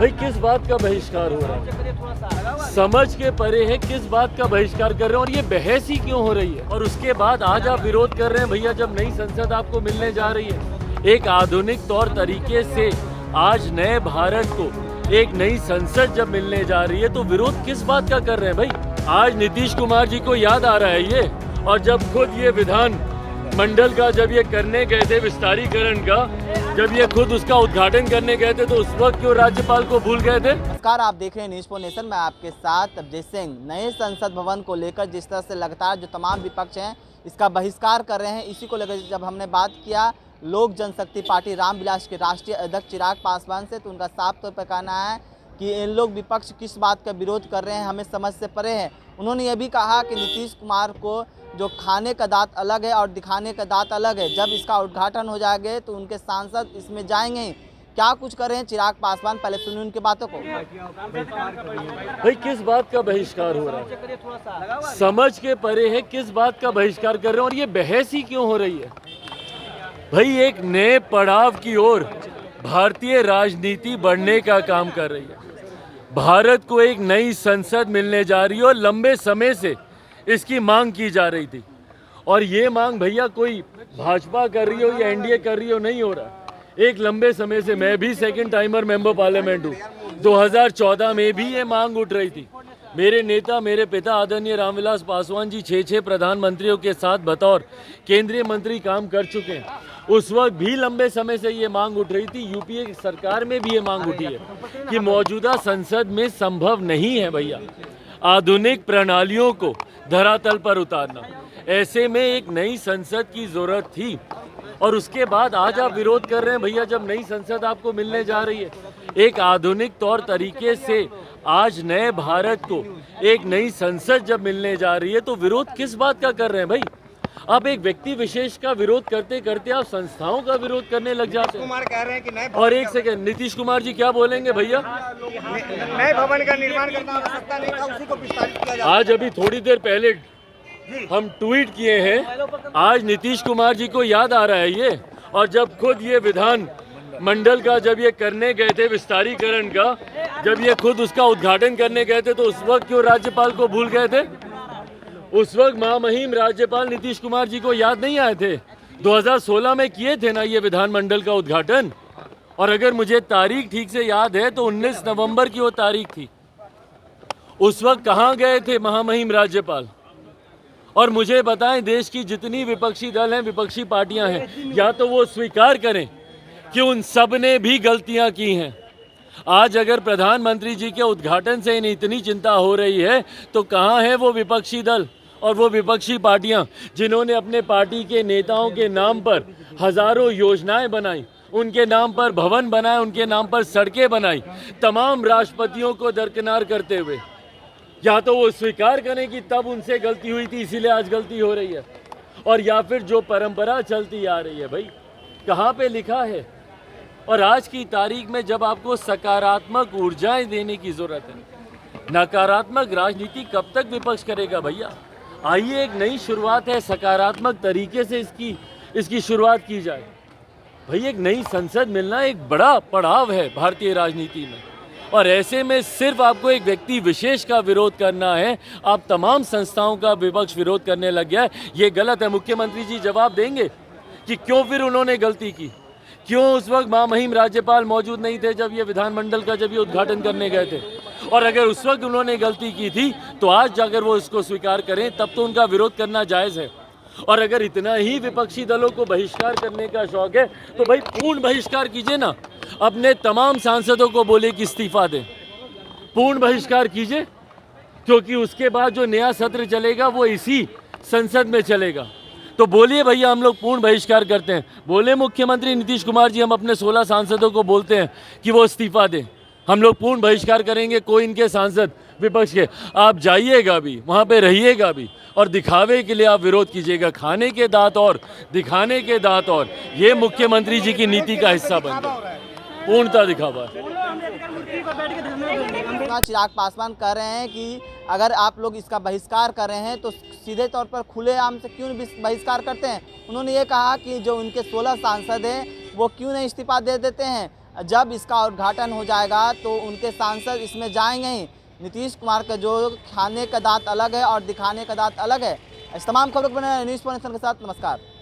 भाई किस बात का बहिष्कार हो रहा है? समझ के परे है किस बात का बहिष्कार कर रहे हैं और ये बहस ही क्यों हो रही है? और उसके बाद आज आप विरोध कर रहे हैं भैया, जब नई संसद आपको मिलने जा रही है, एक आधुनिक तौर तरीके से आज नए भारत को एक नई संसद जब मिलने जा रही है, तो विरोध किस बात का कर रहे हैं भाई? आज नीतीश कुमार जी को याद आ रहा है ये, और जब खुद ये विधान मंडल का जब ये करने गए थे विस्तारीकरण का, जब ये खुद उसका उद्घाटन करने गए थे, तो उस वक्त क्यों राज्यपाल को भूल गए थे? नमस्कार, आप देख रहे हैं न्यूज़ फॉर नेशन। मैं आपके साथ अभिजीत सिंह। नए संसद भवन को लेकर जिस तरह से लगातार जो तमाम विपक्ष हैं इसका बहिष्कार कर रहे हैं, इसी को लेकर जब हमने बात किया लोक जनशक्ति पार्टी रामविलास के राष्ट्रीय अध्यक्ष चिराग पासवान से, तो उनका साफ तौर पर कहना है कि इन लोग विपक्ष किस बात का विरोध कर रहे हैं, हमें समझ से परे है। उन्होंने ये भी कहा कि नीतीश कुमार को जो खाने का दांत अलग है और दिखाने का दांत अलग है, जब इसका उद्घाटन हो जाएगा तो उनके सांसद इसमें जाएंगे। क्या कुछ कर रहे हैं चिराग पासवान, पहले सुनिए उनकी बातों को। भाई किस बात का बहिष्कार हो रहा है? समझ के परे है किस बात का बहिष्कार कर रहे हैं और ये बहस ही क्यों हो रही है? भाई एक नए पड़ाव की ओर भारतीय राजनीति बढ़ने का काम कर रही है। भारत को एक नई संसद मिलने जा रही है और लंबे समय से इसकी मांग की जा रही थी, और ये मांग भैया कोई भाजपा कर रही हो या एनडीए कर रही हो नहीं हो रहा। एक लंबे समय से, मैं भी सेकंड टाइमर मेंबर पार्लियामेंट हूँ, 2014 में भी ये मांग उठ रही थी। मेरे नेता, मेरे पिता आदरणीय रामविलास पासवान जी 6 प्रधानमंत्रियों के साथ बतौर केंद्रीय मंत्री काम कर चुके हैं। उस वक्त भी लंबे समय से ये मांग उठ रही थी। यूपीए की सरकार में भी ये मांग उठी है कि मौजूदा संसद में संभव नहीं है भैया आधुनिक प्रणालियों को धरातल पर उतारना। ऐसे में एक नई संसद की जरूरत थी, और उसके बाद आज आप विरोध कर रहे हैं भैया, जब नई संसद आपको मिलने जा रही है, एक आधुनिक तौर तरीके से आज नए भारत को एक नई संसद जब मिलने जा रही है, तो विरोध किस बात का कर रहे हैं भाई? आप एक व्यक्ति विशेष का विरोध करते करते आप संस्थाओं का विरोध करने लग जाते हैं। कुमार कह रहे हैं कि नए और एक सेकंड, नीतीश कुमार जी क्या बोलेंगे भैया? नए भवन का निर्माण करना आवश्यकता नहीं था, उसी को विस्तारित किया जाए। आज अभी थोड़ी देर पहले हम ट्वीट किए हैं, आज नीतीश कुमार जी को याद आ रहा है ये, और जब खुद ये विधान मंडल का जब ये करने गए थे विस्तारीकरण का, जब ये खुद उसका उद्घाटन करने गए थे, तो उस वक्त क्यों राज्यपाल को भूल गए थे? उस वक्त महामहिम राज्यपाल नीतीश कुमार जी को याद नहीं आए थे? 2016 में किए थे ना ये विधानमंडल का उद्घाटन, और अगर मुझे तारीख ठीक से याद है तो 19 नवंबर की वो तारीख थी। उस वक्त कहाँ गए थे महामहिम राज्यपाल? और मुझे बताएं, देश की जितनी विपक्षी दल हैं, विपक्षी पार्टियां हैं, या तो वो स्वीकार करें कि उन सब ने भी गलतियां की हैं। आज अगर प्रधानमंत्री जी के उद्घाटन से इन्हें इतनी चिंता हो रही है, तो कहाँ है वो विपक्षी दल और वो विपक्षी पार्टियां जिन्होंने अपने पार्टी के नेताओं के नाम पर हजारों योजनाएं बनाई, उनके नाम पर भवन बनाए, उनके नाम पर सड़कें बनाई, तमाम राष्ट्रपतियों को दरकिनार करते हुए? या तो वो स्वीकार करें कि तब उनसे गलती हुई थी, इसीलिए आज गलती हो रही है, और या फिर जो परंपरा चलती आ रही है भाई, कहाँ पे लिखा है? और आज की तारीख में जब आपको सकारात्मक ऊर्जाएं देने की जरूरत है, नकारात्मक राजनीति कब तक विपक्ष करेगा भैया? आइए एक नई शुरुआत है, सकारात्मक तरीके से इसकी शुरुआत की जाए। भाई एक नई संसद मिलना एक बड़ा पड़ाव है भारतीय राजनीति में, और ऐसे में सिर्फ आपको एक व्यक्ति विशेष का विरोध करना है, आप तमाम संस्थाओं का विपक्ष विरोध करने लग गया है। ये गलत है। मुख्यमंत्री जी जवाब देंगे कि क्यों फिर उन्होंने गलती की, क्यों उस वक्त महामहिम राज्यपाल मौजूद नहीं थे जब ये विधानमंडल का जब ये उद्घाटन करने गए थे? और अगर उस वक्त उन्होंने गलती की थी तो आज जाकर वो इसको स्वीकार करें, तब तो उनका विरोध करना जायज़ है। और अगर इतना ही विपक्षी दलों को बहिष्कार करने का शौक है, तो भाई पूर्ण बहिष्कार कीजिए ना, अपने तमाम सांसदों को बोले कि इस्तीफा दें, पूर्ण बहिष्कार कीजिए, क्योंकि उसके बाद जो नया सत्र चलेगा वो इसी संसद में चलेगा। तो बोलिए भैया, हम लोग पूर्ण बहिष्कार करते हैं। बोले मुख्यमंत्री नीतीश कुमार जी, हम अपने 16 सांसदों को बोलते हैं कि वो इस्तीफा दें, हम लोग पूर्ण बहिष्कार करेंगे, कोई इनके सांसद विपक्ष के, आप जाइएगा भी, वहाँ पे रहिएगा भी, और दिखावे के लिए आप विरोध कीजिएगा। खाने के दांत और दिखाने के दांत और, ये मुख्यमंत्री जी की नीति का हिस्सा बन गया, पूर्णता दिखावा है। चिराग पासवान कह रहे हैं कि अगर आप लोग इसका बहिष्कार कर रहे हैं तो सीधे तौर पर खुलेआम से क्यों बहिष्कार करते हैं। उन्होंने ये कहा कि जो उनके 16 सांसद हैं वो क्यों नहीं इस्तीफा दे देते हैं। जब इसका उद्घाटन हो जाएगा तो उनके सांसद इसमें जाएंगे ही। नीतीश कुमार का जो खाने का दांत अलग है और दिखाने का दांत अलग है। इस तमाम खबरों को बने न्यूज़ 4 नेशन के साथ नमस्कार।